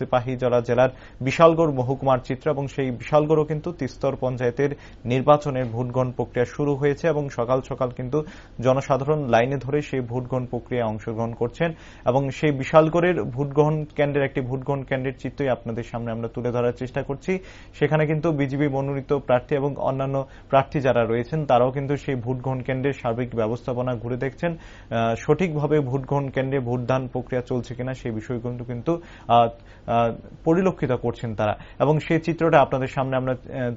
সিপাহীজলা জেলার বিশালগড় মহকুমার চিত্র এবং সেই বিশালগড়ও কিন্তু তিস্তর পঞ্চায়েতের নির্বাচনের ভোট গ্রহণ প্রক্রিয়া শুরু হয়েছে এবং সকাল সকাল কিন্তু জনসাধারণ লাইনে ধরে সেই ভোট গ্রহণ প্রক্রিয়ায় অংশগ্রহণ করছেন এবং সেই বিশালগড়ের ভোট গ্রহণ কেন্দ্রের একটি ভোট গ্রহণ কেন্দ্রের চিত্রই আপনাদের সামনে আমরা তুলে ধরার চেষ্টা করছি। সেখানে কিন্তু বিজেপি মনোনীত প্রার্থী এবং অন্যান্য প্রার্থী যারা রয়েছেন তারাও কিন্তু সেই ভোট গ্রহণ কেন্দ্রের সার্বিক ব্যবস্থাপনা ঘুরে দেখছেন, সঠিকভাবে ভোট গ্রহণ কেন্দ্রে ভোটদান প্রক্রিয়া চলছে কিনা সেই বিষয়গুলো কিন্তু পরিলক্ষিত করছেন তারা এবং সেই চিত্রটা আপনাদের সামনে আমরা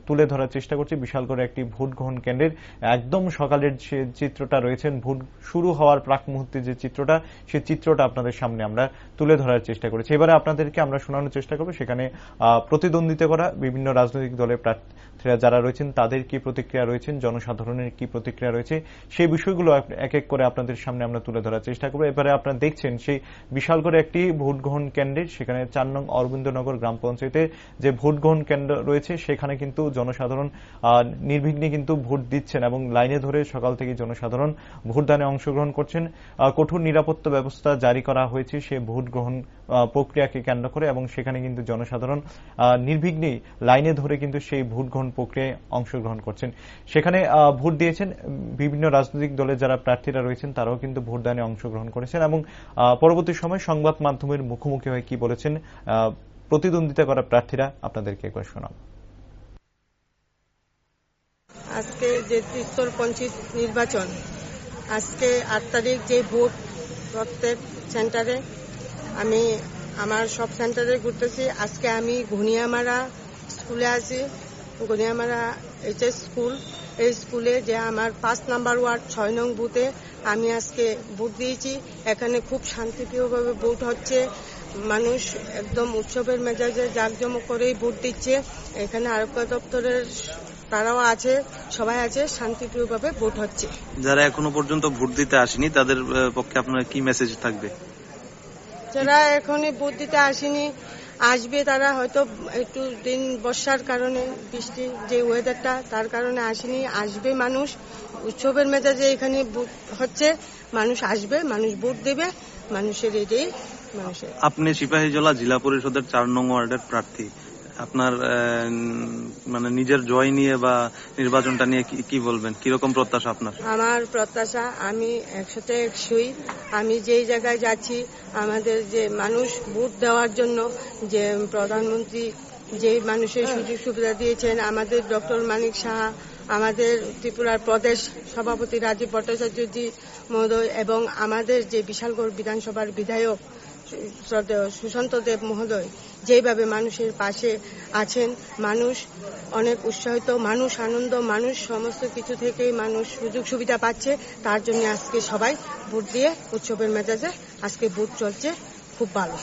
তুলে ধরার চেষ্টা করছি। বিশালগড়ে একটি ভোট গ্রহণ কেন্দ্রের একদম সকালের যে চিত্রটা রয়েছেন, ভোট শুরু হওয়ার প্রাক মুহূর্তে যে চিত্রটা, সেই চিত্রটা আপনাদের সামনে আমরা তুলে ধরার চেষ্টা করেছি। এবারে আপনাদেরকে আমরা শোনানোর চেষ্টা করব সেখানে প্রতিদ্বন্দ্বিতা করা বিভিন্ন রাজনৈতিক দলের প্রার্থীরা যারা রয়েছেন তাদের কি প্রতিক্রিয়া রয়েছেন, জনসাধারণের কি প্রতিক্রিয়া রয়েছে, সেই বিষয়গুলো এক এক করে আপনাদের সামনে আমরা তুলে ধরার চেষ্টা করব। এবারে আপনারা দেখছেন সেই বিশালগড়ে একটি ভোট গ্রহণ কেন্দ্রের, সেখানে 4 নং অরবিন্দনগর গ্রাম পঞ্চায়েতে যে ভোট গ্রহণ কেন্দ্র রয়েছে সেখানে কিন্তু জনসাধারণ নির্বিঘ্নে কিন্তু ভোট দিচ্ছেন এবং লাইনে ধরে সকাল থেকে জনসাধারণ ভোটদানে অংশগ্রহণ করছেন। কঠোর নিরাপত্তা ব্যবস্থা জারি করা হয়েছে সে ভোট গ্রহণ প্রক্রিয়াকে কেন্দ্র করে এবং সেখানে কিন্তু জনসাধারণ নির্বিঘ্নে লাইনে ধরে কিন্তু সেই ভোট গ্রহণ প্রক্রিয়ায় অংশগ্রহণ করছেন। সেখানে ভোট দিয়েছেন বিভিন্ন রাজনৈতিক দলের যারা প্রার্থীরা রয়েছেন তারাও কিন্তু ভোটদানে অংশগ্রহণ করেছেন এবং পরবর্তী সময় সংবাদ মাধ্যমের মুখোমুখি হয়ে কি বলেছেন প্রতিদ্বন্দ্বিতা করা প্রার্থীরা আপনাদেরকে একবার শোনাব। আজকে যে তিস্তর পঞ্চায়েত নির্বাচন, আজকে 8 তারিখ যে ভোট প্রত্যেক সেন্টারে, আমি আমার সব সেন্টারে ঘুরতেছি। আজকে আমি ঘনিয়ামারা স্কুলে আছি, ঘনিয়ামারা এইচএস স্কুল। এই স্কুলে যে আমার 5 নাম্বার ওয়ার্ড 6 নং বুথে আমি আজকে ভোট দিয়েছি। এখানে খুব শান্তিপ্রিয়ভাবে ভোট হচ্ছে, মানুষ একদম উৎসবের মেজাজে জাঁকজমক করেই ভোট দিচ্ছে। এখানে আরোগ্য দপ্তরের তারাও আছে, সবাই আছে, শান্তিপ্রিয়ভাবে ভোট হচ্ছে। যারা এখনো পর্যন্ত ভোট দিতে আসেনি তাদের পক্ষে আপনার কি মেসেজ থাকবে? যারা এখনই ভোট দিতে আসেনি, আসবে, তারা হয়তো একটু দিন বর্ষার কারণে, বৃষ্টি যে ওয়েদারটা তার কারণে আসেনি, আসবে। মানুষ উৎসবের মেজাজে এখানে ভোট হচ্ছে, মানুষ আসবে, মানুষ ভোট দেবে, মানুষের এটাই মানুষের। আপনি সিপাহীজলা জেলা পরিষদের 4 নং ওয়ার্ডের প্রার্থী, আপনার মানে নিজের জয় নিয়ে বা নির্বাচনটা নিয়ে কি বলবেন? কিরকম প্রত্যাশা আপনার? আমার প্রত্যাশা, আমি 100% আমি যেই জায়গায় যাচ্ছি, আমাদের যে মানুষ ভোট দেওয়ার জন্য যে প্রধানমন্ত্রী যে মানুষের সুযোগ সুবিধা দিয়েছেন, আমাদের ডক্টর মানিক সাহা, আমাদের ত্রিপুরার প্রদেশ সভাপতি রাজীব ভট্টাচার্যজি মহোদয় এবং আমাদের যে বিশালগড় বিধানসভার বিধায়ক সুশান্ত দেব মহোদয় যেভাবে মানুষের পাশে আছেন, মানুষ অনেক উৎসাহিত, মানুষ আনন্দ, মানুষ সমস্ত কিছু থেকেই মানুষ সুযোগ সুবিধা পাচ্ছে। তার জন্য আজকে সবাই ভোট দিয়ে উৎসবের মেজাজে আজকে ভোট চলছে, খুব ভালো।